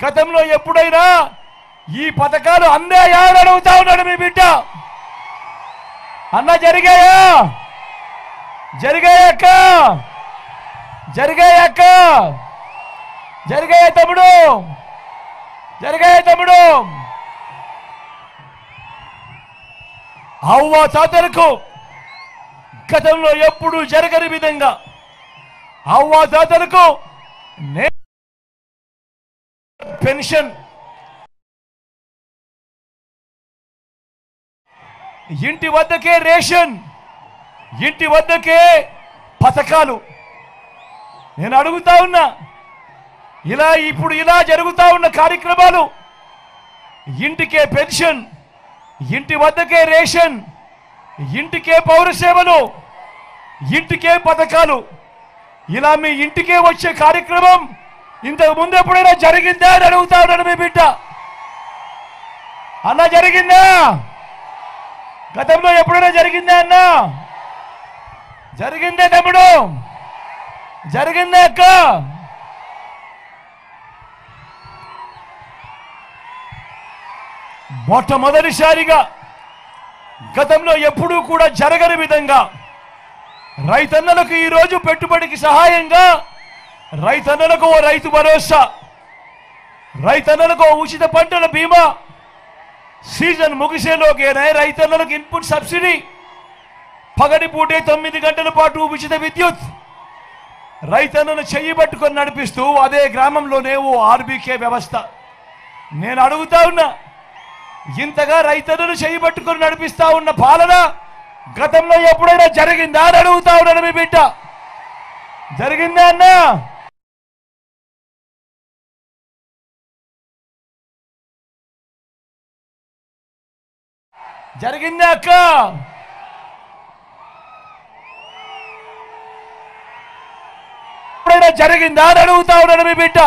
గతంలో ఎప్పుడైనా ఈ పథకాలు అందాయా అని అడుగుతా ఉన్నాడు మీ బిడ్డ. అన్న జరిగాయా? జరిగాయక్క? జరిగాయక్క? జరిగాయ తమ్ముడు? జరిగాయ తమ్ముడు? అవ్వ తాతలకు గతంలో ఎప్పుడు జరగని విధంగా అవ్వ తాతలకు పెన్షన్, ఇంటి వద్దకే రేషన్, ఇంటి వద్దకే పథకాలు. నేను అడుగుతా ఉన్నా, ఇప్పుడు ఇలా జరుగుతా ఉన్న కార్యక్రమాలు, ఇంటికే పెన్షన్, ఇంటి వద్దకే రేషన్, ఇంటికే పౌర సేవలు, ఇంటికే పథకాలు, ఇలా మీ ఇంటికే వచ్చే కార్యక్రమం ఇంతకు ముందు ఎప్పుడైనా జరిగిందా అని అడుగుతా ఉన్నాడు మీ బిడ్డ. అన్న జరిగిందా? గతంలో ఎప్పుడైనా జరిగిందా అన్న? జరిగిందే తమ్ముడు? జరిగిందే అక్క? మొట్టమొదటిసారిగా గతంలో ఎప్పుడూ కూడా జరగని విధంగా రైతన్నలకు ఈరోజు పెట్టుబడికి సహాయంగా రైతన్నలకు ఓ రైతు భరోసా, రైతన్నలకు ఉచిత పంటల బీమా, సీజన్ ముగిసేలోకేనే రైతన్నలకు ఇన్పుట్ సబ్సిడీ, పగటిపూటే 9 గంటల పాటు ఉచిత విద్యుత్, రైతన్నను చెయ్యి పట్టుకొని నడిపిస్తూ అదే గ్రామంలోనే ఓ ఆర్బీకే వ్యవస్థ. నేను అడుగుతా ఉన్నా, ఇంతగా రైతన్నను చెయ్యి పట్టుకొని నడిపిస్తా ఉన్న పాలన గతంలో ఎప్పుడైనా జరిగిందా అని అడుగుతా ఉన్నాడు మీ బిడ్డ. జరిగిందా అన్నా? జరిగిందా అక్క? ఎప్పుడైనా జరిగిందా అని అడుగుతా ఉన్నాడు మీ బిడ్డ.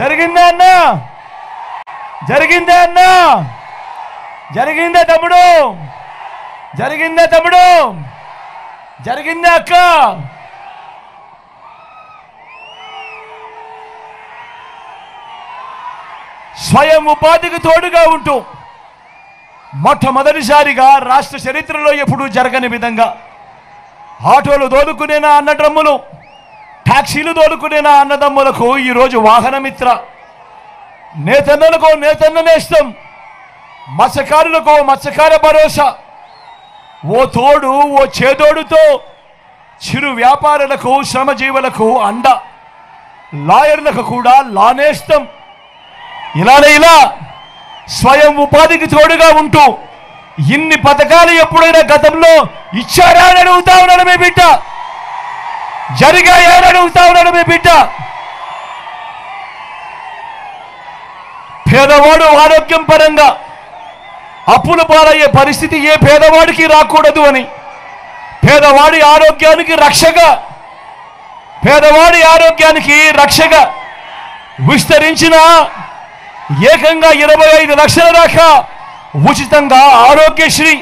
జరిగిందా అన్నా? జరిగిందా అన్నా? జరిగిందా తమ్ముడు? జరిగిందా తమ్ముడు? జరిగిందా అక్క? స్వయం ఉపాధికి తోడుగా ఉంటూ మొట్టమొదటిసారిగా రాష్ట్ర చరిత్రలో ఎప్పుడూ జరగని విధంగా ఆటోలు దోలుకునేనా అన్నదమ్ములు, టాక్సీలు దోలుకునేనా అన్నదమ్ములకు ఈరోజు వాహనమిత్ర, నేతన్నలకు నేతన్న నేస్తం, మత్స్యకారులకు మత్స్యకార భరోసా, ఓ తోడు ఓ చేదోడుతో చిరు వ్యాపారులకు శ్రమజీవులకు అండ, లాయర్లకు కూడా లానేస్తం. ఇలా స్వయం ఉపాధికి తోడుగా ఉంటూ ఇన్ని పథకాలు ఎప్పుడైనా గతంలో ఇచ్చారా అని అడుగుతా ఉన్నాడు మీ బిడ్డ. జరిగాయా అని అడుగుతా ఉన్నాడు మీ బిడ్డ. పేదవాడు ఆరోగ్యం పరంగా అప్పుల పాలయ్యే పరిస్థితి ఏ పేదవాడికి రాకూడదు అని, పేదవాడి ఆరోగ్యానికి రక్షగా, పేదవాడి ఆరోగ్యానికి రక్షగా విస్తరించిన ఏకంగా 25 లక్షల దాకా ఉచితంగా ఆరోగ్యశ్రీ,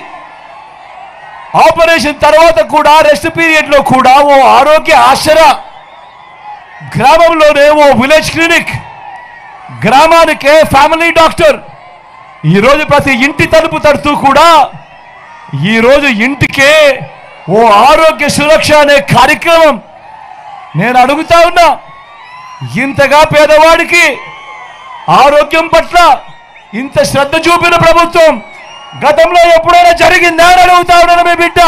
ఆపరేషన్ తర్వాత కూడా రెస్ట్ పీరియడ్లో కూడా ఓ ఆరోగ్య ఆసరా, గ్రామంలోనే ఓ విలేజ్ క్లినిక్, గ్రామానికే ఫ్యామిలీ డాక్టర్, ఈరోజు ప్రతి ఇంటి తలుపు తడుతూ కూడా ఈరోజు ఇంటికే ఓ ఆరోగ్య సురక్ష అనే కార్యక్రమం. నేను అడుగుతా ఉన్నా, ఇంతగా పేదవాడికి ఆరోగ్యం పట్ల ఇంత శ్రద్ధ చూపిన ప్రభుత్వం గతంలో ఎప్పుడైనా జరిగిందా అని అడుగుతా ఉన్నాను మీ బిడ్డ.